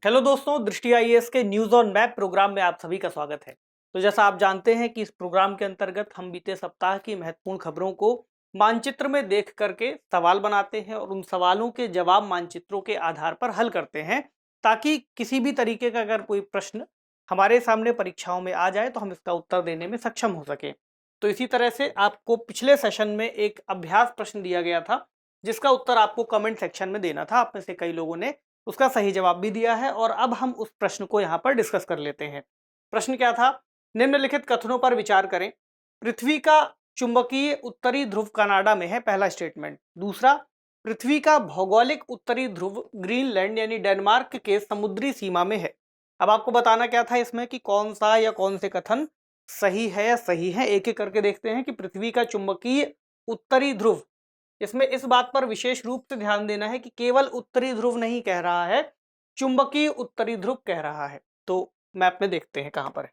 Hello दोस्तों, दृष्टि IAS के न्यूज ऑन मैप प्रोग्राम में आप सभी का स्वागत है। तो जैसा आप जानते हैं कि इस प्रोग्राम के अंतर्गत हम बीते सप्ताह की महत्वपूर्ण खबरों को मानचित्र में देख करके सवाल बनाते हैं और उन सवालों के जवाब मानचित्रों के आधार पर हल करते हैं, ताकि किसी भी तरीके का अगर कोई प्रश्न हमारे सामने परीक्षाओं में आ जाए तो हम इसका उत्तर देने में सक्षम हो सके। तो इसी तरह से आपको पिछले सेशन में एक अभ्यास प्रश्न दिया गया था, जिसका उत्तर आपको कमेंट सेक्शन में देना था। आप में से कई लोगों ने उसका सही जवाब भी दिया है और अब हम उस प्रश्न को यहाँ पर डिस्कस कर लेते हैं। प्रश्न क्या था? निम्नलिखित कथनों पर विचार करें। पृथ्वी का चुंबकीय उत्तरी ध्रुव कनाडा में है, पहला स्टेटमेंट। दूसरा, पृथ्वी का भौगोलिक उत्तरी ध्रुव ग्रीनलैंड यानी डेनमार्क के समुद्री सीमा में है। अब आपको बताना क्या था इसमें कि कौन सा या कौन से कथन सही है या सही है। एक एक करके देखते हैं कि पृथ्वी का चुंबकीय उत्तरी ध्रुव, इसमें इस बात पर विशेष रूप से ध्यान देना है कि केवल उत्तरी ध्रुव नहीं कह रहा है, चुंबकीय उत्तरी ध्रुव कह रहा है। तो मैप में देखते हैं कहां पर है।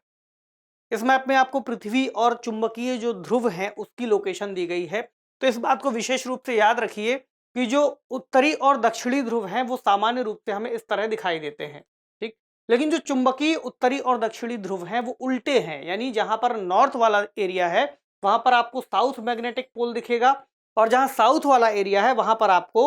इस मैप में आपको पृथ्वी और चुंबकीय जो ध्रुव हैं उसकी लोकेशन दी गई है। तो इस बात को विशेष रूप से याद रखिए कि जो उत्तरी और दक्षिणी ध्रुव हैं वो सामान्य रूप से हमें इस तरह दिखाई देते हैं, ठीक। लेकिन जो चुंबकीय उत्तरी और दक्षिणी ध्रुव हैं वो उल्टे हैं, यानी जहां पर नॉर्थ वाला एरिया है वहां पर आपको साउथ मैग्नेटिक पोल दिखेगा और जहां साउथ वाला एरिया है वहां पर आपको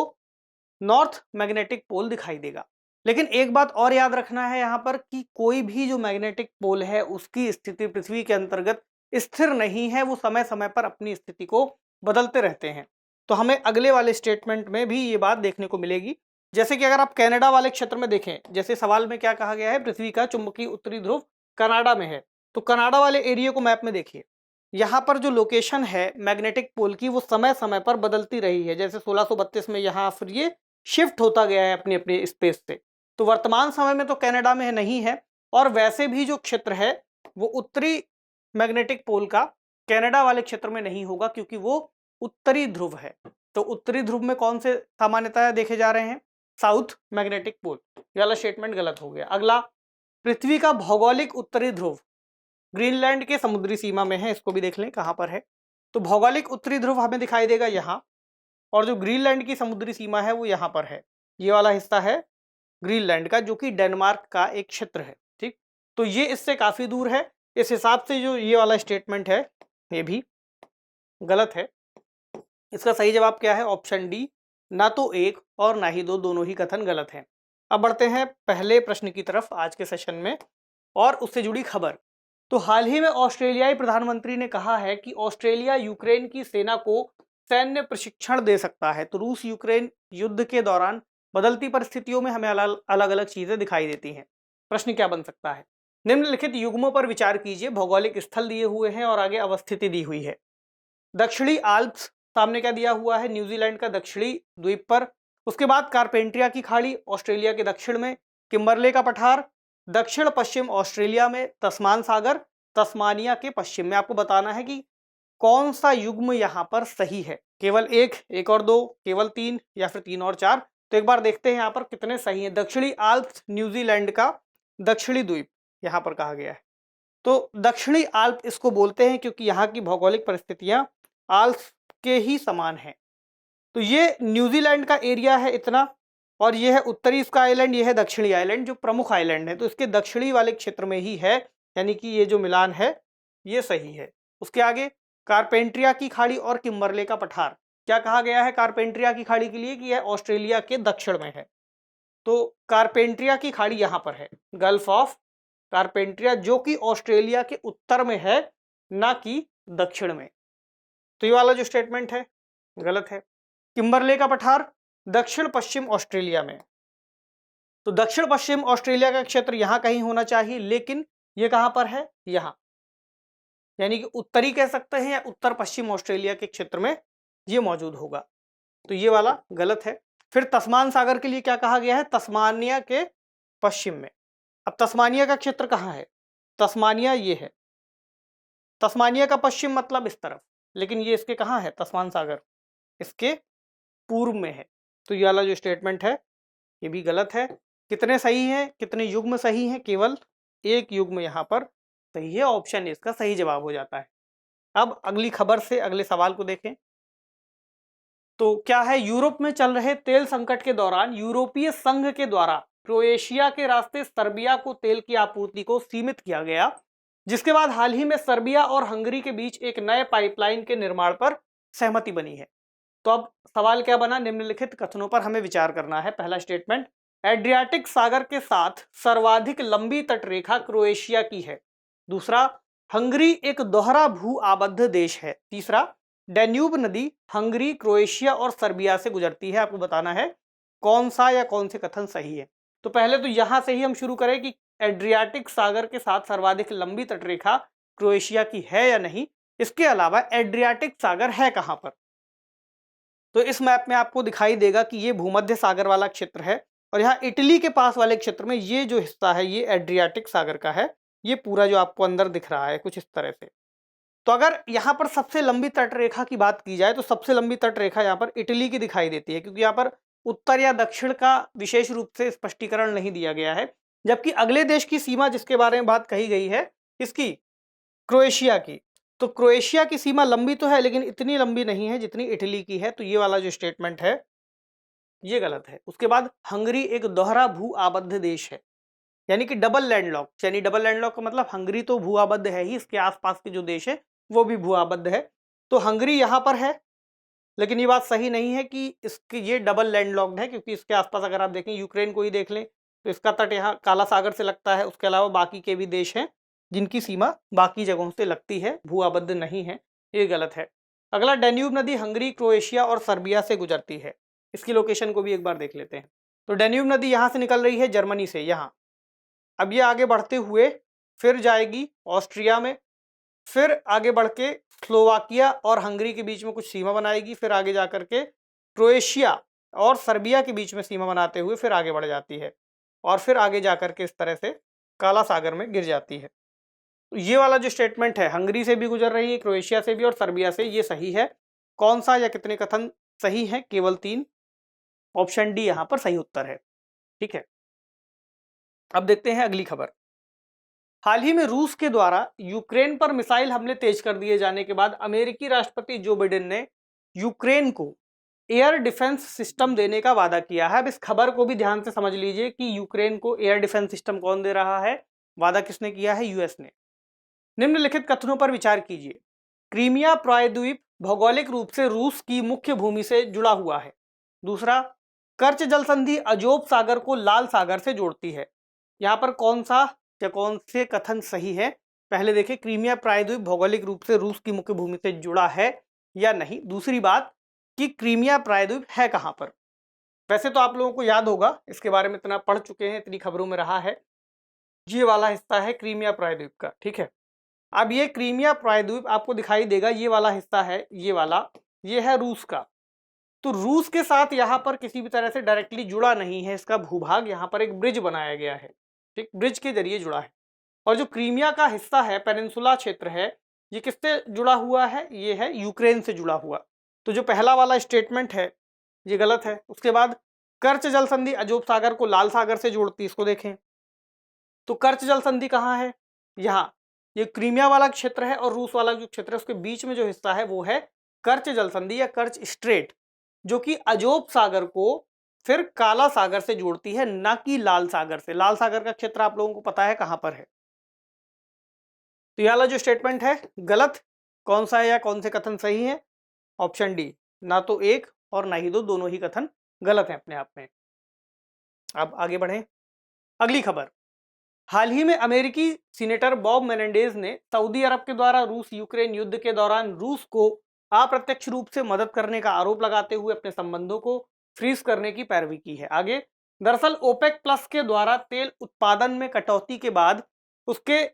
नॉर्थ मैग्नेटिक पोल दिखाई देगा। लेकिन एक बात और याद रखना है यहाँ पर कि कोई भी जो मैग्नेटिक पोल है उसकी स्थिति पृथ्वी के अंतर्गत स्थिर नहीं है, वो समय समय पर अपनी स्थिति को बदलते रहते हैं। तो हमें अगले वाले स्टेटमेंट में भी ये बात देखने को मिलेगी। जैसे कि अगर आप कनाडा वाले क्षेत्र में देखें, जैसे सवाल में क्या कहा गया है, पृथ्वी का चुंबकीय उत्तरी ध्रुव कनाडा में है। तो कनाडा वाले एरिया को मैप में देखिए, यहाँ पर जो लोकेशन है मैग्नेटिक पोल की वो समय समय पर बदलती रही है। जैसे 1632 में यहाँ फिर ये शिफ्ट होता गया है अपनी अपनी स्पेस से। तो वर्तमान समय में तो कनाडा में नहीं है, और वैसे भी जो क्षेत्र है वो उत्तरी मैग्नेटिक पोल का कनाडा वाले क्षेत्र में नहीं होगा, क्योंकि वो उत्तरी ध्रुव है। तो उत्तरी ध्रुव में कौन से सामान्यतः देखे जा रहे हैं? South magnetic pole. ये वाला स्टेटमेंट गलत हो गया। अगला, पृथ्वी का भौगोलिक उत्तरी ध्रुव ग्रीनलैंड के समुद्री सीमा में है, इसको भी देख लें कहां पर है। तो भौगोलिक उत्तरी ध्रुव हमें दिखाई देगा यहाँ, और जो ग्रीनलैंड की समुद्री सीमा है वो यहाँ पर है। ये वाला हिस्सा है ग्रीनलैंड का, जो कि डेनमार्क का एक क्षेत्र है, ठीक। तो ये इससे काफी दूर है। इस हिसाब से जो ये वाला स्टेटमेंट है ये भी गलत है। इसका सही जवाब क्या है? ऑप्शन डी, ना तो एक और ना ही दो, दोनों ही कथन गलत हैं। अब बढ़ते हैं पहले प्रश्न की तरफ आज के सेशन में और उससे जुड़ी खबर। तो हाल ही में ऑस्ट्रेलियाई प्रधानमंत्री ने कहा है कि ऑस्ट्रेलिया यूक्रेन की सेना को सैन्य प्रशिक्षण दे सकता है। तो रूस यूक्रेन युद्ध के दौरान बदलती परिस्थितियों में हमें अलग अलग चीजें दिखाई देती हैं। प्रश्न क्या बन सकता है? निम्नलिखित युग्मों पर विचार कीजिए। भौगोलिक स्थल दिए हुए हैं और आगे अवस्थिति दी हुई है। दक्षिणी आल्प्स, सामने क्या दिया हुआ है? न्यूजीलैंड का दक्षिणी द्वीप पर। उसके बाद कारपेंट्रिया की खाड़ी ऑस्ट्रेलिया के दक्षिण में, किम्बरले का पठार दक्षिण पश्चिम ऑस्ट्रेलिया में, तस्मान सागर तस्मानिया के पश्चिम में। आपको बताना है कि कौन सा युग्म यहाँ पर सही है। केवल एक और दो, केवल तीन, या फिर तीन और चार। तो एक बार देखते हैं यहाँ पर कितने सही हैं। दक्षिणी आल्प्स न्यूजीलैंड का दक्षिणी द्वीप यहाँ पर कहा गया है। तो दक्षिणी आल्प इसको बोलते हैं क्योंकि यहाँ की भौगोलिक परिस्थितियां आल्प्स के ही समान है। तो ये न्यूजीलैंड का एरिया है इतना, और ये है उत्तरी इसका आइलैंड, ये है दक्षिणी आइलैंड जो प्रमुख आइलैंड है। तो इसके दक्षिणी वाले क्षेत्र में ही है, यानी कि ये जो मिलान है ये सही है। उसके आगे कारपेंट्रिया की खाड़ी और किम्बरले का पठार, क्या कहा गया है कारपेंट्रिया की खाड़ी के लिए? कि यह ऑस्ट्रेलिया के दक्षिण में है। तो कारपेंट्रिया की खाड़ी यहाँ पर है, गल्फ ऑफ कारपेंट्रिया, जो कि ऑस्ट्रेलिया के उत्तर में है, ना कि दक्षिण में। तो ये वाला जो स्टेटमेंट है गलत है। किम्बरले का पठार दक्षिण पश्चिम ऑस्ट्रेलिया में। तो दक्षिण पश्चिम ऑस्ट्रेलिया का क्षेत्र यहां कहीं होना चाहिए, लेकिन ये कहां पर है? यहां, यानी कि उत्तरी कह सकते हैं या उत्तर पश्चिम ऑस्ट्रेलिया के क्षेत्र में ये मौजूद होगा। तो ये वाला गलत है। फिर तस्मान सागर के लिए क्या कहा गया है? तस्मानिया के पश्चिम में। अब तस्मानिया का क्षेत्र कहाँ है? तस्मानिया ये है, तस्मानिया का पश्चिम मतलब इस तरफ, लेकिन ये इसके कहाँ है? तस्मान सागर इसके पूर्व में है। तो ये वाला जो स्टेटमेंट है ये भी गलत है। कितने सही हैं? कितने युग्म सही हैं? केवल एक युग्म यहाँ पर सही है। ऑप्शन इसका सही जवाब हो जाता है। अब अगली खबर से अगले सवाल को देखें। तो क्या है? यूरोप में चल रहे तेल संकट के दौरान यूरोपीय संघ के द्वारा क्रोएशिया के रास्ते सर्बिया को तेल की आपूर्ति को सीमित किया गया, जिसके बाद हाल ही में सर्बिया और हंगरी के बीच एक नए पाइपलाइन के निर्माण पर सहमति बनी है। तो अब सवाल क्या बना, निम्नलिखित कथनों पर हमें विचार करना है। पहला स्टेटमेंट, एड्रियाटिक सागर के साथ सर्वाधिक लंबी तटरेखा क्रोएशिया की है। दूसरा, हंगरी एक दोहरा भू आबद्ध देश है। तीसरा, डैन्यूब नदी हंगरी, क्रोएशिया और सर्बिया से गुजरती है। आपको बताना है कौन सा या कौन से कथन सही है। तो पहले तो यहां से ही हम शुरू करें कि एड्रियाटिक सागर के साथ सर्वाधिक लंबी तटरेखा क्रोएशिया की है या नहीं। इसके अलावा एड्रियाटिक सागर है कहां पर, तो इस मैप में आपको दिखाई देगा कि ये भूमध्य सागर वाला क्षेत्र है और यहाँ इटली के पास वाले क्षेत्र में ये जो हिस्सा है ये एड्रियाटिक सागर का है। ये पूरा जो आपको अंदर दिख रहा है कुछ इस तरह से। तो अगर यहाँ पर सबसे लंबी तटरेखा की बात की जाए तो सबसे लंबी तटरेखा यहाँ पर इटली की दिखाई देती है, क्योंकि यहाँ पर उत्तर या दक्षिण का विशेष रूप से स्पष्टीकरण नहीं दिया गया है। जबकि अगले देश की सीमा जिसके बारे में बात कही गई है इसकी, क्रोएशिया की, तो क्रोएशिया की सीमा लंबी तो है लेकिन इतनी लंबी नहीं है जितनी इटली की है। तो ये वाला जो स्टेटमेंट है ये गलत है। उसके बाद हंगरी एक दोहरा भू आबद्ध देश है, यानी कि डबल लैंडलॉक, यानी डबल लैंडलॉक का मतलब हंगरी तो भू आबद्ध है ही, इसके आसपास के जो देश है वो भी भू आबद्ध है। तो हंगरी यहाँ पर है, लेकिन ये बात सही नहीं है कि इसके ये डबल लैंडलॉक्ड है, क्योंकि इसके आसपास अगर आप देखें यूक्रेन को ही देख लें तो इसका तट यहाँ काला सागर से लगता है। उसके अलावा बाकी के भी देश हैं जिनकी सीमा बाकी जगहों से लगती है, भू आबद्ध नहीं है। ये गलत है। अगला, डैन्यूब नदी हंगरी, क्रोएशिया और सर्बिया से गुजरती है। इसकी लोकेशन को भी एक बार देख लेते हैं। तो डैन्यूब नदी यहाँ से निकल रही है जर्मनी से, यहाँ अब ये आगे बढ़ते हुए फिर जाएगी ऑस्ट्रिया में, फिर आगे बढ़ के स्लोवाकिया और हंगरी के बीच में कुछ सीमा बनाएगी, फिर आगे जाकर के क्रोएशिया और सर्बिया के बीच में सीमा बनाते हुए फिर आगे बढ़ जाती है और फिर आगे जाकर के इस तरह से काला सागर में गिर जाती है। तो ये वाला जो स्टेटमेंट है हंगरी से भी गुजर रही है, क्रोएशिया से भी और सर्बिया से, ये सही है। कौन सा या कितने कथन सही है? केवल 3। ऑप्शन डी यहाँ पर सही उत्तर है। ठीक है, अब देखते हैं अगली खबर। हाल ही में रूस के द्वारा यूक्रेन पर मिसाइल हमले तेज कर दिए जाने के बाद अमेरिकी राष्ट्रपति जो बाइडेन ने यूक्रेन को एयर डिफेंस सिस्टम देने का वादा किया है। अब इस खबर को भी ध्यान से समझ लीजिए कि यूक्रेन को एयर डिफेंस सिस्टम कौन दे रहा है, वादा किसने किया है? यूएस ने। निम्नलिखित कथनों पर विचार कीजिए। क्रीमिया प्रायद्वीप भौगोलिक रूप से रूस की मुख्य भूमि से जुड़ा हुआ है। दूसरा, कर्च जल संधि अजोब सागर को लाल सागर से जोड़ती है। यहाँ पर कौन सा या कौन से कथन सही है? पहले देखिए, क्रीमिया प्रायद्वीप भौगोलिक रूप से रूस की मुख्य भूमि से जुड़ा है या नहीं। दूसरी बात कि क्रीमिया प्रायद्वीप है कहाँ पर? वैसे तो आप लोगों को याद होगा, इसके बारे में इतना पढ़ चुके हैं, इतनी खबरों में रहा है। ये वाला हिस्सा है क्रीमिया प्रायद्वीप का। ठीक है, अब ये क्रीमिया प्रायद्वीप आपको दिखाई देगा, ये वाला हिस्सा है, ये वाला, ये है रूस का। तो रूस के साथ यहाँ पर किसी भी तरह से डायरेक्टली जुड़ा नहीं है इसका भूभाग, यहाँ पर एक ब्रिज बनाया गया है। ठीक, ब्रिज के जरिए जुड़ा है। और जो क्रीमिया का हिस्सा है, पेनिनसुला क्षेत्र है, ये किससे जुड़ा हुआ है? ये है यूक्रेन से जुड़ा हुआ। तो जो पहला वाला स्टेटमेंट है ये गलत है। उसके बाद कर्च जल संधि अजोब सागर को लाल सागर से जोड़ती, इसको देखें तो कर्च जल संधि कहाँ है? यहाँ, ये क्रीमिया वाला क्षेत्र है और रूस वाला जो क्षेत्र है उसके बीच में जो हिस्सा है वो है कर्च जल संधि या कर्च स्ट्रेट, जो कि अजोब सागर को फिर काला सागर से जोड़ती है, ना कि लाल सागर से। लाल सागर का क्षेत्र आप लोगों को पता है कहां पर है। तो यह वाला जो स्टेटमेंट है गलत। कौन सा है या कौन से कथन सही है? ऑप्शन डी, ना तो एक और ना ही दो, दोनों ही कथन गलत है अपने आप में। अब आगे बढ़ें। अगली खबर, हाल ही में अमेरिकी सीनेटर बॉब मेनेंडेज ने सऊदी अरब के द्वारा रूस यूक्रेन युद्ध के दौरान रूस को अप्रत्यक्ष रूप से मदद करने का आरोप लगाते हुए अपने संबंधों को फ्रीज करने की पैरवी की है। आगे, दरअसल ओपेक प्लस के द्वारा तेल उत्पादन में कटौती के बाद उसके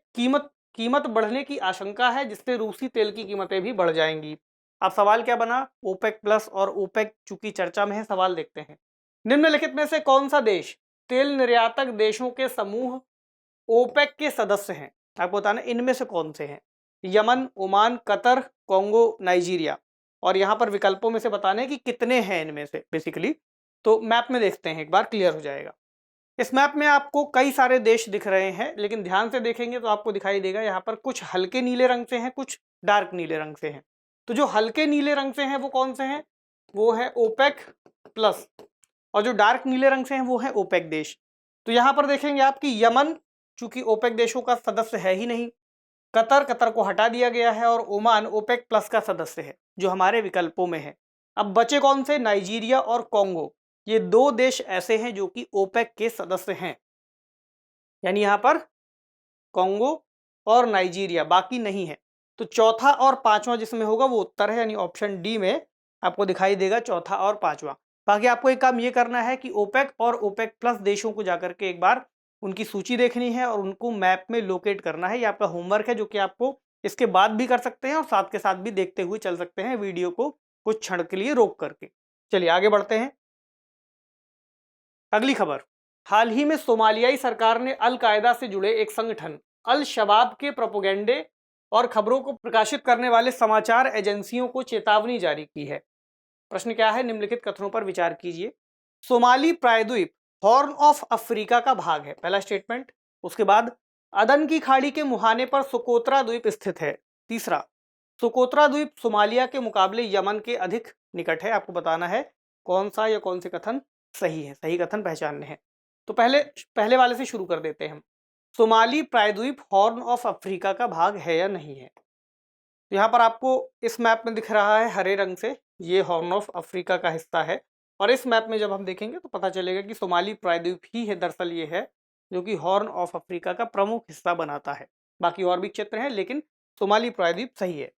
कीमत बढ़ने की आशंका है, जिससे रूसी तेल की कीमतें भी बढ़ जाएंगी। अब सवाल क्या बना? ओपेक प्लस और ओपेक चूंकि चर्चा में है, सवाल देखते हैं। निम्नलिखित में से कौन सा देश तेल निर्यातक देशों के समूह ओपेक के सदस्य हैं? आपको बताना इनमें से कौन से हैं। Yemen, Oman, Qatar, Congo, Nigeria. और यहाँ पर विकल्पों में से बताना है कि कितने हैं इनमें से बेसिकली। तो मैप में देखते हैं, एक बार क्लियर हो जाएगा। इस मैप में आपको कई सारे देश दिख रहे हैं, लेकिन ध्यान से देखेंगे तो आपको दिखाई देगा यहाँ पर कुछ हल्के नीले रंग से हैं, कुछ डार्क नीले रंग से हैं। तो जो हल्के नीले रंग से हैं वो कौन से हैं? वो है ओपेक प्लस, और जो डार्क नीले रंग से हैं वो है ओपेक देश। तो यहाँ पर देखेंगे आपकी यमन चूंकि ओपेक देशों का सदस्य है ही नहीं, कतर को हटा दिया गया है, और ओमान ओपेक प्लस का सदस्य है जो हमारे विकल्पों में है। अब बचे कौन से? नाइजीरिया और कॉन्गो। ये दो देश ऐसे हैं जो कि ओपेक के सदस्य हैं, यानी यहां पर कॉन्गो और नाइजीरिया, बाकी नहीं है। तो चौथा और पांचवा जिसमें होगा वो उत्तर है, यानी ऑप्शन डी में आपको दिखाई देगा चौथा और पांचवा। बाकी आपको एक काम ये करना है कि ओपेक और ओपेक प्लस देशों को जाकर के एक बार उनकी सूची देखनी है और उनको मैप में लोकेट करना है। ये आपका होमवर्क है जो कि आपको इसके बाद भी कर सकते हैं और साथ के साथ भी देखते हुए चल सकते हैं वीडियो को कुछ क्षण के लिए रोक करके। चलिए आगे बढ़ते हैं। अगली खबर, हाल ही में सोमालियाई सरकार ने अल कायदा से जुड़े एक संगठन अल शबाब के प्रोपोगेंडे और खबरों को प्रकाशित करने वाले समाचार एजेंसियों को चेतावनी जारी की है। प्रश्न क्या है? निम्नलिखित कथनों पर विचार कीजिए। सोमाली प्रायद्वीप हॉर्न ऑफ अफ्रीका का भाग है, पहला स्टेटमेंट। उसके बाद अदन की खाड़ी के मुहाने पर सोकोत्रा द्वीप स्थित है। तीसरा, सोकोत्रा द्वीप सोमालिया के मुकाबले यमन के अधिक निकट है। आपको बताना है कौन सा या कौन से कथन सही है, सही कथन पहचानने हैं। तो पहले वाले से शुरू कर देते हैं हम। सोमाली प्रायद्वीप हॉर्न ऑफ अफ्रीका का भाग है या नहीं है? तो यहाँ पर आपको इस मैप में दिख रहा है हरे रंग से, ये हॉर्न ऑफ अफ्रीका का हिस्सा है। और इस मैप में जब हम देखेंगे तो पता चलेगा कि सोमाली प्रायद्वीप ही है, दरअसल ये है जो कि हॉर्न ऑफ अफ्रीका का प्रमुख हिस्सा बनाता है। बाकी और भी क्षेत्र हैं लेकिन सोमाली प्रायद्वीप सही है।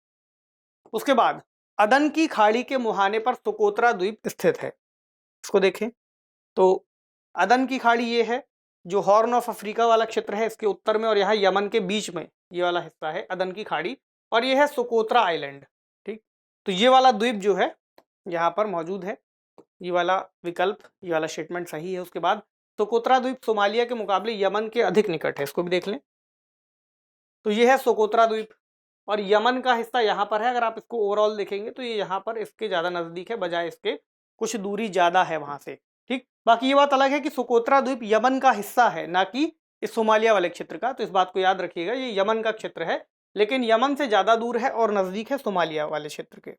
उसके बाद अदन की खाड़ी के मुहाने पर सोकोत्रा द्वीप स्थित है। इसको देखें तो अदन की खाड़ी ये है जो हॉर्न ऑफ अफ्रीका वाला क्षेत्र है, इसके उत्तर में, और यहाँ यमन के बीच में ये वाला हिस्सा है अदन की खाड़ी, और ये है सोकोत्रा आइलैंड। ठीक, तो ये वाला द्वीप जो है यहाँ पर मौजूद है। ये वाला विकल्प, ये वाला स्टेटमेंट सही है। उसके बाद सोकोत्रा द्वीप सोमालिया के मुकाबले यमन के अधिक निकट है, इसको भी देख लें। तो ये है सोकोत्रा द्वीप, और यमन का हिस्सा यहाँ पर है। अगर आप इसको ओवरऑल देखेंगे तो ये यहाँ पर इसके ज़्यादा नज़दीक है, बजाय इसके कुछ दूरी ज़्यादा है वहाँ से। ठीक, बाकी ये बात अलग है कि सोकोत्रा द्वीप यमन का हिस्सा है, ना कि इस सोमालिया वाले क्षेत्र का। तो इस बात को याद रखिएगा, ये यमन का क्षेत्र है लेकिन यमन से ज़्यादा दूर है और नज़दीक है सोमालिया वाले क्षेत्र के।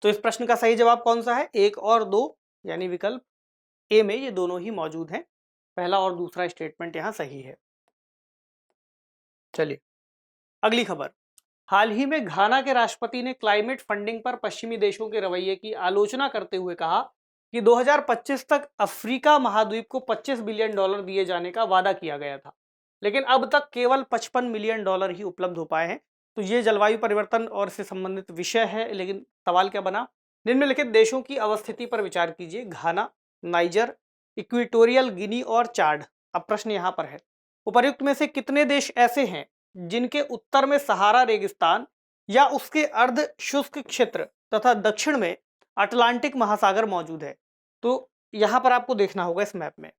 तो इस प्रश्न का सही जवाब कौन सा है? 1 और 2, यानी विकल्प ए में ये दोनों ही मौजूद हैं। पहला और दूसरा स्टेटमेंट यहाँ सही है। चलिए अगली खबर, हाल ही में घाना के राष्ट्रपति ने क्लाइमेट फंडिंग पर पश्चिमी देशों के रवैये की आलोचना करते हुए कहा कि 2025 तक अफ्रीका महाद्वीप को $25 बिलियन दिए जाने का वादा किया गया था, लेकिन अब तक केवल $55 मिलियन ही उपलब्ध हो पाए हैं। तो ये जलवायु परिवर्तन और इससे संबंधित विषय है, लेकिन सवाल क्या बना? निम्नलिखित देशों की अवस्थिति पर विचार कीजिए। घाना, नाइजर, इक्वेटोरियल गिनी और चाड। अब प्रश्न यहाँ पर है, उपर्युक्त में से कितने देश ऐसे हैं जिनके उत्तर में सहारा रेगिस्तान या उसके अर्ध शुष्क क्षेत्र तथा दक्षिण में अटलांटिक महासागर मौजूद है? तो यहाँ पर आपको देखना होगा इस मैप में,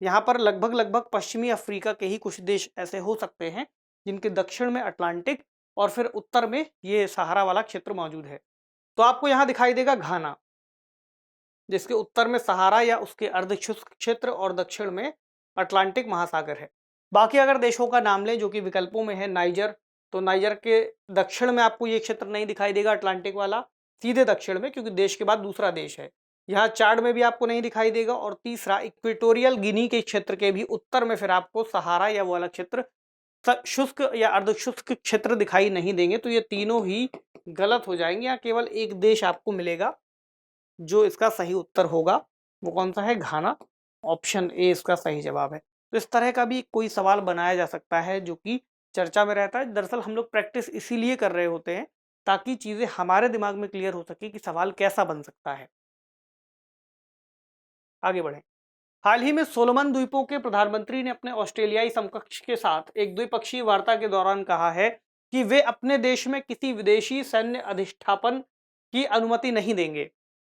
यहाँ पर लगभग पश्चिमी अफ्रीका के ही कुछ देश ऐसे हो सकते हैं जिनके दक्षिण में अटलांटिक और फिर उत्तर में ये सहारा वाला क्षेत्र मौजूद है। तो आपको यहाँ दिखाई देगा घाना, जिसके उत्तर में सहारा या उसके अर्ध शुष्क क्षेत्र और दक्षिण में अटलांटिक महासागर है। बाकी अगर देशों का नाम लें जो कि विकल्पों में है, नाइजर, तो नाइजर के दक्षिण में आपको ये क्षेत्र नहीं दिखाई देगा अटलांटिक वाला, सीधे दक्षिण में, क्योंकि देश के बाद दूसरा देश है। यहाँ चाड में भी आपको नहीं दिखाई देगा, और तीसरा इक्वेटोरियल गिनी के क्षेत्र के भी उत्तर में फिर आपको सहारा या वो वाला क्षेत्र, शुष्क या अर्ध शुष्क क्षेत्र दिखाई नहीं देंगे। तो ये तीनों ही गलत हो जाएंगे। यहाँ केवल एक देश आपको मिलेगा जो इसका सही उत्तर होगा, वो कौन सा है? घाना। ऑप्शन ए इसका सही जवाब है। तो इस तरह का भी कोई सवाल बनाया जा सकता है जो कि चर्चा में रहता है। दरअसल हम लोग प्रैक्टिस इसीलिए कर रहे होते हैं ताकि चीजें हमारे दिमाग में क्लियर हो सके कि सवाल कैसा बन सकता है। आगे बढ़ें। हाल ही में सोलोमन द्वीपों के प्रधानमंत्री ने अपने ऑस्ट्रेलियाई समकक्ष के साथ एक द्विपक्षीय वार्ता के दौरान कहा है कि वे अपने देश में किसी विदेशी सैन्य अधिष्ठापन की अनुमति नहीं देंगे।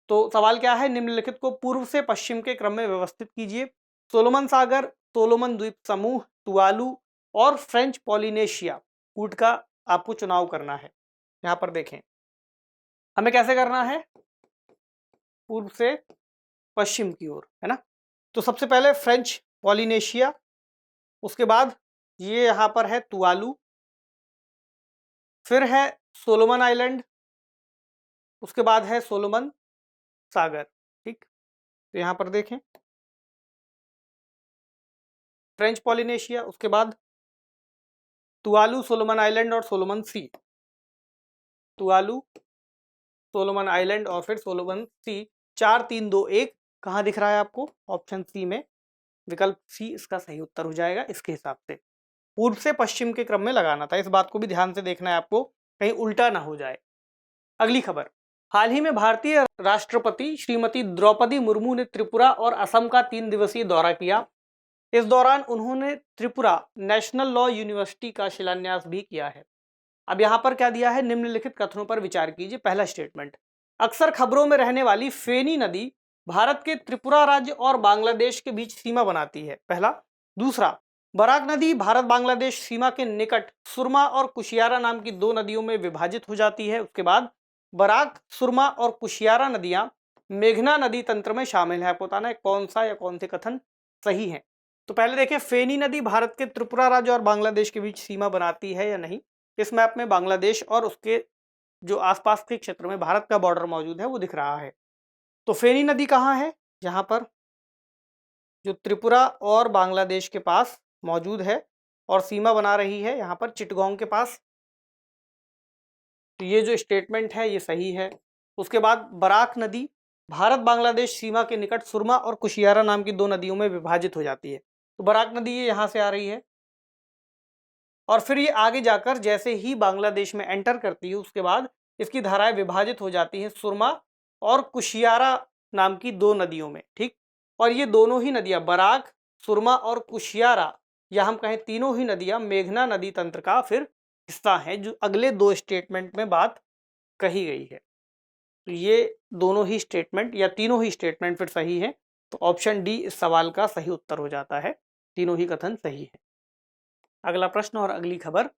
तो सवाल क्या है? निम्नलिखित को पूर्व से पश्चिम के क्रम में व्यवस्थित कीजिए। सोलोमन सागर, सोलोमन द्वीप समूह, तुवालू और फ्रेंच पॉलिनेशिया कूट का आपको चुनाव करना है। यहाँ पर देखें हमें कैसे करना है, पूर्व से पश्चिम की ओर, है ना। तो सबसे पहले फ्रेंच पॉलिनेशिया, उसके बाद ये यहाँ पर है तुवालू, फिर है सोलोमन आइलैंड, उसके बाद है सोलोमन सागर। ठीक, तो यहाँ पर देखें फ्रेंच पॉलिनेशिया, उसके बाद तुवालू, सोलोमन आइलैंड और सोलोमन सी। तुवालू, सोलोमन आइलैंड और फिर सोलोमन सी। 4 3 2 1 कहाँ दिख रहा है आपको? ऑप्शन सी में। विकल्प सी इसका सही उत्तर हो जाएगा इसके हिसाब से। पूर्व से पश्चिम के क्रम में लगाना था, इस बात को भी ध्यान से देखना है आपको, कहीं उल्टा ना हो जाए। अगली खबर, हाल ही में भारतीय राष्ट्रपति श्रीमती द्रौपदी मुर्मू ने त्रिपुरा और असम का 3 दिवसीय दौरा किया। इस दौरान उन्होंने त्रिपुरा नेशनल लॉ यूनिवर्सिटी का शिलान्यास भी किया है। अब यहाँ पर क्या दिया है? निम्नलिखित कथनों पर विचार कीजिए। पहला स्टेटमेंट, अक्सर खबरों में रहने वाली फेनी नदी भारत के त्रिपुरा राज्य और बांग्लादेश के बीच सीमा बनाती है, पहला। दूसरा, बराक नदी भारत बांग्लादेश सीमा के निकट सुरमा और कुशियारा नाम की 2 नदियों में विभाजित हो जाती है। उसके बाद बराक, सुरमा और कुशियारा नदियां मेघना नदी तंत्र में शामिल है। आपको बताना है कौन सा या कौन से कथन सही है। तो पहले देखिए, फेनी नदी भारत के त्रिपुरा राज्य और बांग्लादेश के बीच सीमा बनाती है या नहीं। इस मैप में बांग्लादेश और उसके जो आसपास के क्षेत्र में भारत का बॉर्डर मौजूद है वो दिख रहा है। तो फेनी नदी कहाँ है? यहाँ पर जो त्रिपुरा और बांग्लादेश के पास मौजूद है और सीमा बना रही है यहाँ पर चिटगांव के पास। तो ये जो स्टेटमेंट है ये सही है। उसके बाद बराक नदी भारत बांग्लादेश सीमा के निकट सुरमा और कुशियारा नाम की 2 नदियों में विभाजित हो जाती है। तो बराक नदी ये यहाँ से आ रही है और फिर ये आगे जाकर जैसे ही बांग्लादेश में एंटर करती है उसके बाद इसकी धाराएं विभाजित हो जाती हैं सुरमा और कुशियारा नाम की 2 नदियों में, ठीक। और ये दोनों ही नदियां बराक, सुरमा और कुशियारा, या हम कहें तीनों ही नदियां मेघना नदी तंत्र का फिर हिस्सा हैं, जो अगले 2 स्टेटमेंट में बात कही गई है। तो ये दोनों ही स्टेटमेंट या तीनों ही स्टेटमेंट फिर सही है। तो ऑप्शन डी इस सवाल का सही उत्तर हो जाता है, तीनों ही कथन सही है। अगला प्रश्न और अगली खबर,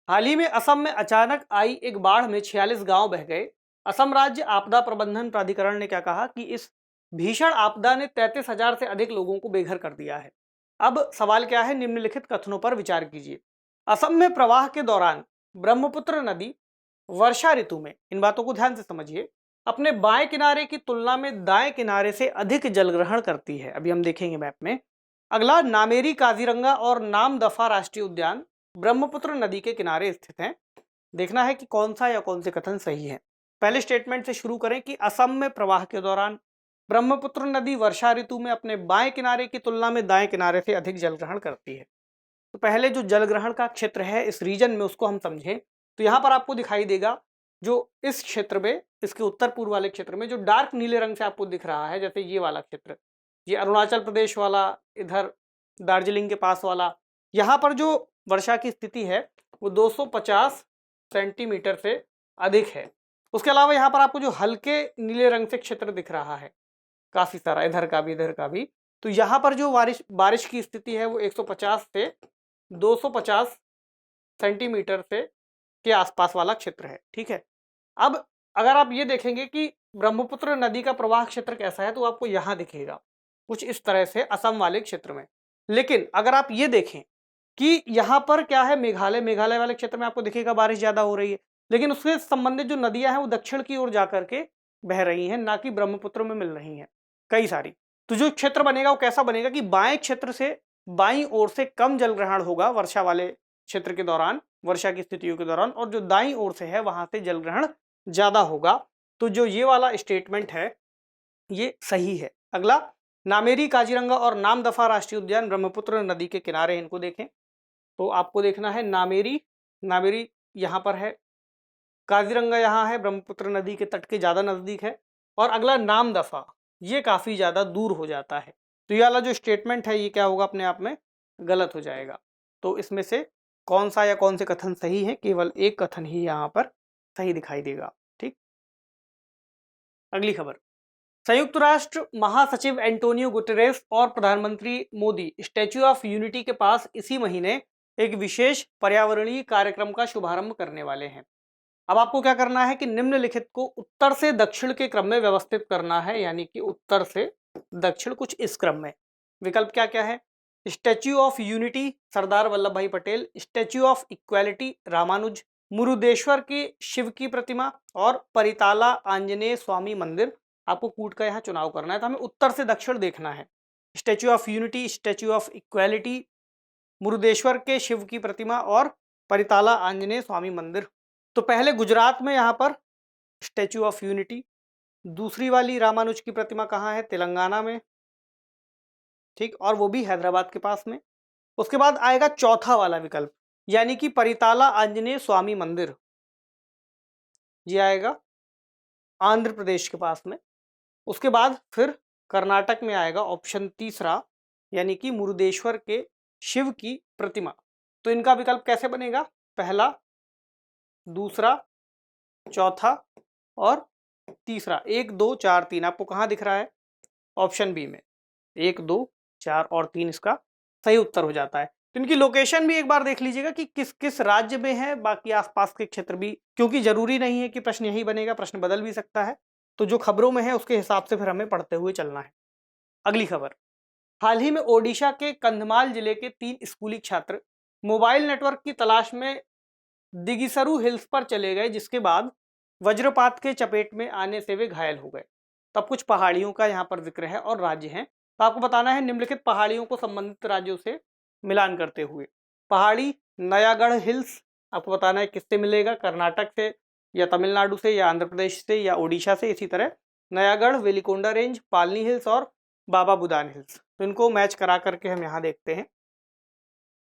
हाल ही में असम में अचानक आई एक बाढ़ में 46 गांव बह गए। असम राज्य आपदा प्रबंधन प्राधिकरण ने क्या कहा कि इस भीषण आपदा ने 33,000 से अधिक लोगों को बेघर कर दिया है। अब सवाल क्या है? निम्नलिखित कथनों पर विचार कीजिए। असम में प्रवाह के दौरान ब्रह्मपुत्र नदी वर्षा ऋतु में, इन बातों को ध्यान से समझिए, अपने बाएं किनारे की तुलना में दाएं किनारे से अधिक जल ग्रहण करती है। अभी हम देखेंगे मैप में। अगला, नामेरी, काजीरंगा और नामदफा राष्ट्रीय उद्यान ब्रह्मपुत्र नदी के किनारे स्थित हैं। देखना है कि कौन सा या कौन से कथन सही है। पहले स्टेटमेंट से शुरू करें कि असम में प्रवाह के दौरान ब्रह्मपुत्र नदी वर्षा ऋतु में अपने बाएं किनारे की तुलना में दाएं किनारे से अधिक जल ग्रहण करती है। तो पहले जो जल ग्रहण का क्षेत्र है इस रीजन में उसको हम समझें तो यहाँ पर आपको दिखाई देगा जो इस क्षेत्र में, इसके उत्तर पूर्व वाले क्षेत्र में जो डार्क नीले रंग से आपको दिख रहा है, जैसे ये वाला क्षेत्र, ये अरुणाचल प्रदेश वाला, इधर दार्जिलिंग के पास वाला, यहाँ पर जो वर्षा की स्थिति है वो 250 सेंटीमीटर से अधिक है। उसके अलावा यहाँ पर आपको जो हल्के नीले रंग से क्षेत्र दिख रहा है काफी सारा, इधर का भी इधर का भी, तो यहाँ पर जो बारिश की स्थिति है वो 150 से 250 सेंटीमीटर से के आसपास वाला क्षेत्र है, ठीक है। अब अगर आप ये देखेंगे कि ब्रह्मपुत्र नदी का प्रवाह क्षेत्र कैसा है तो आपको यहाँ दिखेगा कुछ इस तरह से असम वाले क्षेत्र में। लेकिन अगर आप ये देखें कि यहाँ पर क्या है, मेघालय वाले क्षेत्र में आपको दिखेगा बारिश ज्यादा हो रही है, लेकिन उससे संबंधित जो नदियां हैं वो दक्षिण की ओर जाकर के बह रही हैं, ना कि ब्रह्मपुत्र में मिल रही हैं कई सारी। तो जो क्षेत्र बनेगा वो कैसा बनेगा कि बाएं क्षेत्र से बाईं ओर से कम जल ग्रहण होगा वर्षा वाले क्षेत्र के दौरान, वर्षा की स्थितियों के दौरान, और जो दाईं ओर से है वहां से जल ग्रहण ज्यादा होगा। तो जो ये वाला स्टेटमेंट है ये सही है। अगला, नामेरी, काजीरंगा और नामदफा राष्ट्रीय उद्यान ब्रह्मपुत्र नदी के किनारे, इनको देखें तो आपको देखना है नामेरी यहाँ पर है, काजीरंगा यहाँ है, ब्रह्मपुत्र नदी के तट के ज्यादा नजदीक है, और अगला नामदफा ये काफी ज्यादा दूर हो जाता है। तो ये वाला जो स्टेटमेंट है ये क्या होगा, अपने आप में गलत हो जाएगा। तो इसमें से कौन सा या कौन से कथन सही है? केवल एक कथन ही यहाँ पर सही दिखाई देगा, ठीक। अगली खबर, संयुक्त राष्ट्र महासचिव एंटोनियो गुटेरेस और प्रधानमंत्री मोदी स्टैच्यू ऑफ यूनिटी के पास इसी महीने एक विशेष पर्यावरणीय कार्यक्रम का शुभारंभ करने वाले हैं। अब आपको क्या करना है कि निम्नलिखित को उत्तर से दक्षिण के क्रम में व्यवस्थित करना है, यानी कि उत्तर से दक्षिण कुछ इस क्रम में। विकल्प क्या क्या है? Statue of unity Sardar Vallabh Bhai Patel, statue of equality Ramanuja, Murudeshwar की शिव की प्रतिमा, और परिताला आंजनेय स्वामी मंदिर। आपको कूट का यहाँ चुनाव करना है, तो हमें उत्तर से दक्षिण देखना है। Statue of unity, statue of equality, Murudeshwar के शिव की प्रतिमा और परिताला आंजनेय स्वामी मंदिर। तो पहले गुजरात में यहाँ पर स्टैच्यू ऑफ यूनिटी, दूसरी वाली रामानुज की प्रतिमा कहाँ है? तेलंगाना में, ठीक, और वो भी हैदराबाद के पास में। उसके बाद आएगा चौथा वाला विकल्प, यानी कि परिताला आंजनेय स्वामी मंदिर, ये आएगा आंध्र प्रदेश के पास में। उसके बाद फिर कर्नाटक में आएगा ऑप्शन तीसरा, यानी कि मुरुदेश्वर के शिव की प्रतिमा। तो इनका विकल्प कैसे बनेगा? पहला, दूसरा, चौथा और तीसरा। 1 2 4 3 आपको कहाँ दिख रहा है? ऑप्शन बी में 1 2 4 और 3 इसका सही उत्तर हो जाता है। तो इनकी लोकेशन भी एक बार देख लीजिएगा कि किस किस राज्य में है, बाकी आसपास के क्षेत्र भी, क्योंकि जरूरी नहीं है कि प्रश्न यही बनेगा, प्रश्न बदल भी सकता है। तो जो खबरों में है उसके हिसाब से फिर हमें पढ़ते हुए चलना है। अगली खबर, हाल ही में ओडिशा के कंधमाल जिले के 3 स्कूली छात्र मोबाइल नेटवर्क की तलाश में दिगिसरू हिल्स पर चले गए, जिसके बाद वज्रपात के चपेट में आने से वे घायल हो गए। तब कुछ पहाड़ियों का यहाँ पर जिक्र है और राज्य हैं, तो आपको बताना है निम्नलिखित पहाड़ियों को संबंधित राज्यों से मिलान करते हुए। पहाड़ी नयागढ़ हिल्स आपको बताना है किससे मिलेगा? कर्नाटक से या तमिलनाडु से या आंध्र प्रदेश से या ओडिशा से। इसी तरह नयागढ़, वेलिकोंडा रेंज, पालनी हिल्स और बाबा बुदान हिल्स। तो इनको मैच करा करके हम यहाँ देखते हैं।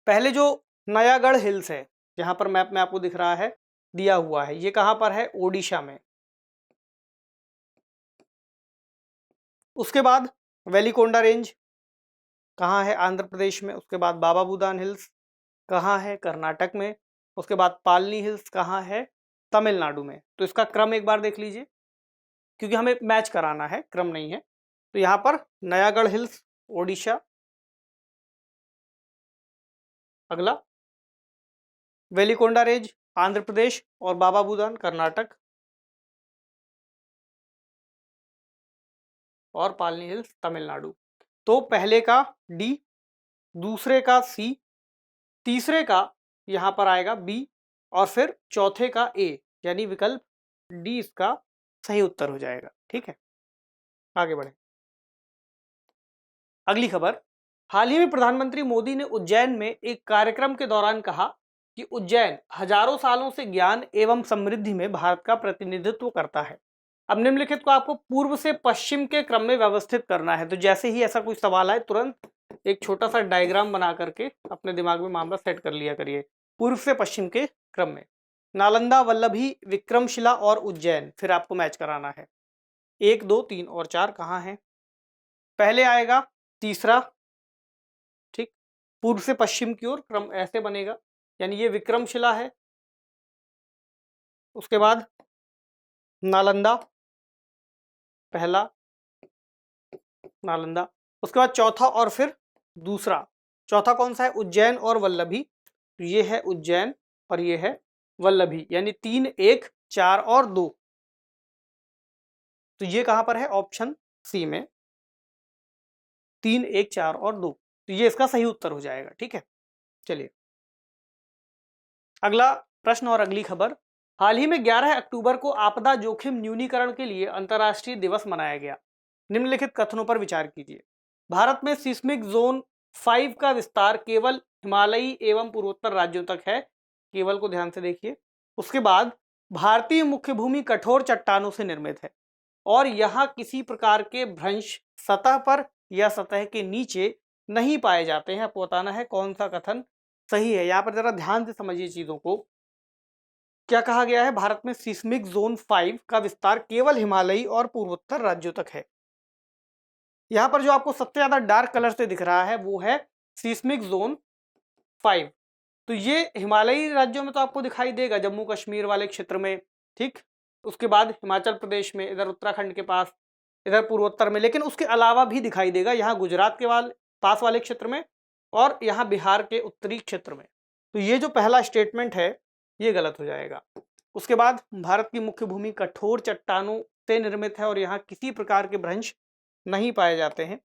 पहले जो नयागढ़ हिल्स है, यहाँ पर मैप में आपको दिख रहा है, दिया हुआ है, ये कहाँ पर है? ओडिशा में। उसके बाद वेलिकोंडा रेंज कहाँ है? आंध्र प्रदेश में। उसके बाद बाबा बुदान हिल्स कहाँ है? कर्नाटक में। उसके बाद पालनी हिल्स कहाँ है? तमिलनाडु में। तो इसका क्रम एक बार देख लीजिए, क्योंकि हमें मैच कराना है, क्रम नहीं है। तो यहाँ पर नयागढ़ हिल्स ओडिशा, अगला वेलिकोंडा रेंज आंध्र प्रदेश और बाबा बुदान कर्नाटक, और पालनी हिल्स तमिलनाडु। तो पहले का डी, दूसरे का सी, तीसरे का यहां पर आएगा बी और फिर चौथे का ए, यानी विकल्प डी इसका सही उत्तर हो जाएगा। ठीक है, आगे बढ़े। अगली खबर, हाल ही में प्रधानमंत्री मोदी ने उज्जैन में एक कार्यक्रम के दौरान कहा कि उज्जैन हजारों सालों से ज्ञान एवं समृद्धि में भारत का प्रतिनिधित्व करता है। अब निम्नलिखित को आपको पूर्व से पश्चिम के क्रम में व्यवस्थित करना है। तो जैसे ही ऐसा कोई सवाल आए तुरंत एक छोटा सा डायग्राम बना करके अपने दिमाग में मामला सेट कर लिया करिए। पूर्व से पश्चिम के क्रम में नालंदा, वल्लभी, विक्रमशिला और उज्जैन फिर आपको मैच कराना है। 1 2 3 और 4 कहाँ है? पहले आएगा तीसरा, ठीक, पूर्व से पश्चिम की ओर क्रम ऐसे बनेगा, यानी ये विक्रमशिला है। उसके बाद नालंदा, पहला नालंदा। उसके बाद चौथा और फिर दूसरा। चौथा कौन सा है? उज्जैन और वल्लभी। तो ये है उज्जैन और ये है वल्लभी, यानी 3 1 4 और 2। तो ये कहां पर है? ऑप्शन सी में 3 1 4 और 2। तो ये इसका सही उत्तर हो जाएगा। ठीक है, चलिए अगला प्रश्न और अगली खबर। हाल ही में 11 अक्टूबर को आपदा जोखिम न्यूनीकरण के लिए अंतर्राष्ट्रीय दिवस मनाया गया। निम्नलिखित कथनों पर विचार कीजिए। भारत में सिस्मिक जोन 5 का विस्तार केवल हिमालयी एवं पूर्वोत्तर राज्यों तक है। केवल को ध्यान से देखिए। उसके बाद भारतीय मुख्य भूमि कठोर चट्टानों से निर्मित है और यहाँ किसी प्रकार के भ्रंश सतह पर या सतह के नीचे नहीं पाए जाते हैं। आपको बताना है कौन सा कथन सही है। यहाँ पर जरा ध्यान से समझिए चीजों को। क्या कहा गया है? भारत में सिस्मिक जोन 5 का विस्तार केवल हिमालयी और पूर्वोत्तर राज्यों तक है। यहाँ पर जो आपको सबसे ज्यादा डार्क कलर से दिख रहा है वो है सिस्मिक जोन 5। तो ये हिमालयी राज्यों में तो आपको दिखाई देगा, जम्मू कश्मीर वाले क्षेत्र में, ठीक। उसके बाद हिमाचल प्रदेश में, इधर उत्तराखंड के पास, इधर पूर्वोत्तर में, लेकिन उसके अलावा भी दिखाई देगा यहाँ गुजरात के पास वाले क्षेत्र में और यहाँ बिहार के उत्तरी क्षेत्र में। तो ये जो पहला स्टेटमेंट है ये गलत हो जाएगा। उसके बाद भारत की मुख्य भूमि कठोर चट्टानों से निर्मित है और यहाँ किसी प्रकार के भ्रंश नहीं पाए जाते हैं।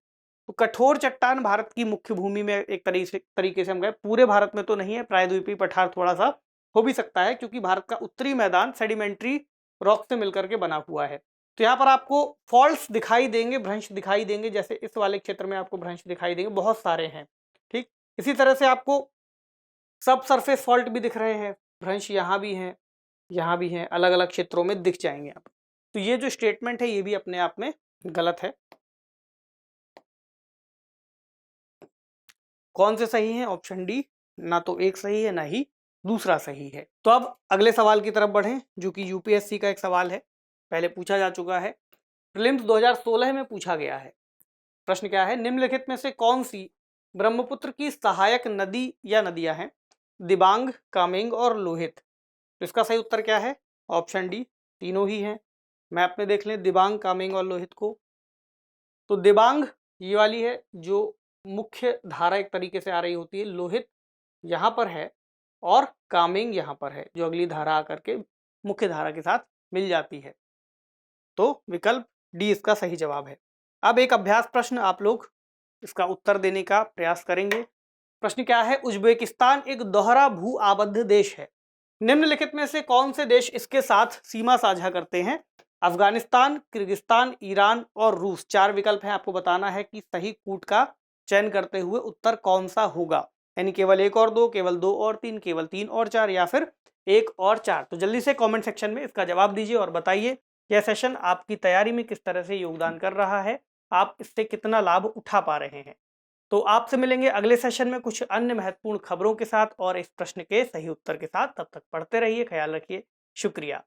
तो कठोर चट्टान भारत की मुख्य भूमि में एक तरीके से हम गए। पूरे भारत में तो नहीं है, प्रायद्वीपीय पठार थोड़ा सा हो भी सकता है, क्योंकि भारत का उत्तरी मैदान सेडिमेंट्री रॉक से मिलकर के बना हुआ है। तो यहाँ पर आपको फॉल्ट्स दिखाई देंगे, भ्रंश दिखाई देंगे, जैसे इस वाले क्षेत्र में आपको भ्रंश दिखाई देंगे, बहुत सारे हैं, ठीक। इसी तरह से आपको सब सरफेस फॉल्ट भी दिख रहे हैं, भ्रंश यहाँ भी हैं, यहाँ भी हैं, अलग अलग क्षेत्रों में दिख जाएंगे आप। तो ये जो स्टेटमेंट है ये भी अपने आप में गलत है। कौन से सही है? ऑप्शन डी, ना तो एक सही है ना ही दूसरा सही है। तो अब अगले सवाल की तरफ बढ़ें, जो कि यूपीएससी का एक सवाल है, पहले पूछा जा चुका है, प्रीलिम्स 2016 में पूछा गया है। प्रश्न क्या है? निम्नलिखित में से कौन सी ब्रह्मपुत्र की सहायक नदी या नदियां हैं? दिबांग, कामेंग और लोहित। तो इसका सही उत्तर क्या है? ऑप्शन डी, तीनों ही हैं। मैप में देख लें दिबांग, कामेंग और लोहित को। तो दिबांग ये वाली है जो मुख्य धारा एक तरीके से आ रही होती है, लोहित यहाँ पर है और कामेंग यहाँ पर है जो अगली धारा आकर के मुख्य धारा के साथ मिल जाती है। तो विकल्प डी इसका सही जवाब है। अब एक अभ्यास प्रश्न आप लोग इसका उत्तर देने का प्रयास करेंगे। प्रश्न क्या है? उज्बेकिस्तान एक दोहरा भू आबद्ध देश है, निम्नलिखित में से कौन से देश इसके साथ सीमा साझा करते हैं? अफगानिस्तान, किर्गिस्तान, ईरान और रूस। चार विकल्प हैं, आपको बताना है कि सही कूट का चयन करते हुए उत्तर कौन सा होगा, यानी केवल एक और दो, केवल दो और तीन, केवल तीन और चार, या फिर एक और चार। तो जल्दी से कमेंट सेक्शन में इसका जवाब दीजिए और बताइए यह सेशन आपकी तैयारी में किस तरह से योगदान कर रहा है, आप इससे कितना लाभ उठा पा रहे हैं। तो आपसे मिलेंगे अगले सेशन में कुछ अन्य महत्वपूर्ण खबरों के साथ और इस प्रश्न के सही उत्तर के साथ। तब तक पढ़ते रहिए, ख्याल रखिए, शुक्रिया।